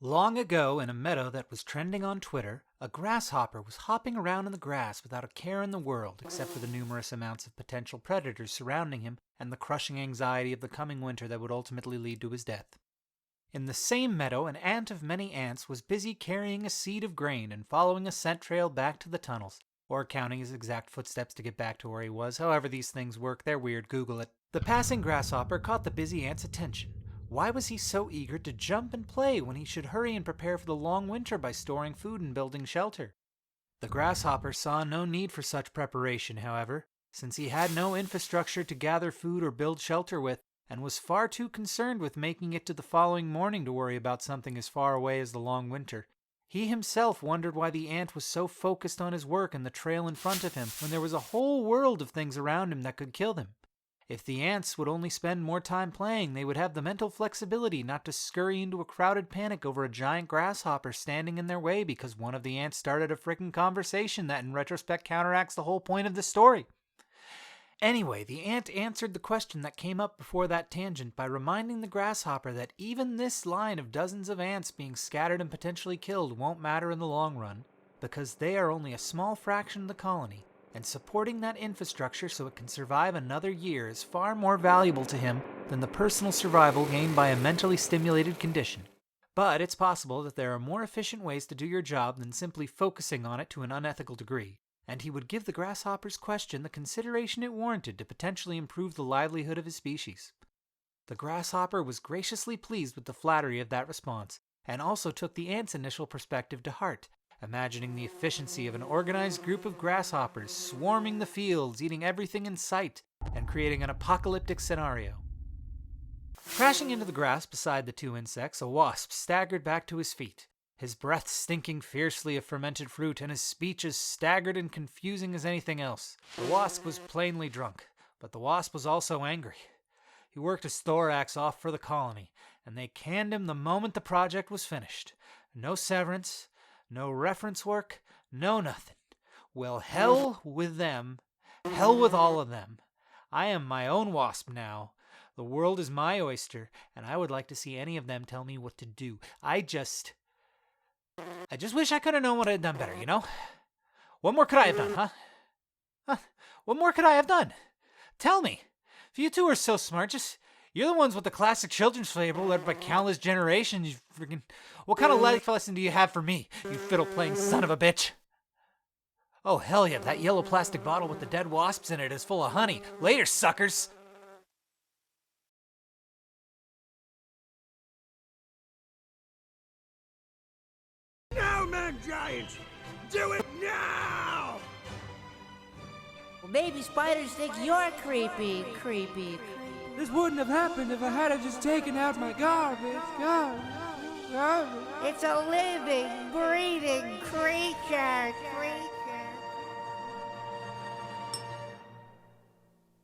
Long ago, in a meadow that was trending on Twitter, a grasshopper was hopping around in the grass without a care in the world except for the numerous amounts of potential predators surrounding him and the crushing anxiety of the coming winter that would ultimately lead to his death. In the same meadow, an ant of many ants was busy carrying a seed of grain and following a scent trail back to the tunnels, or counting his exact footsteps to get back to where he was. However these things work, they're weird, Google it. The passing grasshopper caught the busy ant's attention. Why was he so eager to jump and play when he should hurry and prepare for the long winter by storing food and building shelter? The grasshopper saw no need for such preparation, however, since he had no infrastructure to gather food or build shelter with, and was far too concerned with making it to the following morning to worry about something as far away as the long winter. He himself wondered why the ant was so focused on his work and the trail in front of him when there was a whole world of things around him that could kill him. If the ants would only spend more time playing, they would have the mental flexibility not to scurry into a crowded panic over a giant grasshopper standing in their way because one of the ants started a frickin' conversation that in retrospect counteracts the whole point of the story. Anyway, the ant answered the question that came up before that tangent by reminding the grasshopper that even this line of dozens of ants being scattered and potentially killed won't matter in the long run, because they are only a small fraction of the colony, and supporting that infrastructure so it can survive another year is far more valuable to him than the personal survival gained by a mentally stimulated condition. But it's possible that there are more efficient ways to do your job than simply focusing on it to an unethical degree, and he would give the grasshopper's question the consideration it warranted to potentially improve the livelihood of his species. The grasshopper was graciously pleased with the flattery of that response, and also took the ant's initial perspective to heart, imagining the efficiency of an organized group of grasshoppers swarming the fields, eating everything in sight, and creating an apocalyptic scenario. Crashing into the grass beside the two insects, a wasp staggered back to his feet, his breath stinking fiercely of fermented fruit, and his speech as staggered and confusing as anything else. The wasp was plainly drunk, but the wasp was also angry. He worked his thorax off for the colony, and they canned him the moment the project was finished. No severance, no reference work, no nothing. Well, hell with them. Hell with all of them. I am my own wasp now. The world is my oyster, and I would like to see any of them tell me what to do. I just wish I could have known what I had done better, you know? What more could I have done, huh? What more could I have done? Tell me. If you two are so smart, you're the ones with the classic children's fable led by countless generations. What kind of life lesson do you have for me, you fiddle-playing son of a bitch? Oh, hell yeah, that yellow plastic bottle with the dead wasps in it is full of honey. Later, suckers! Now, man giant! Do it now! Well, maybe spiders think you're creepy. This wouldn't have happened if I hadn't just taken out my garbage. It's a living, breathing creature.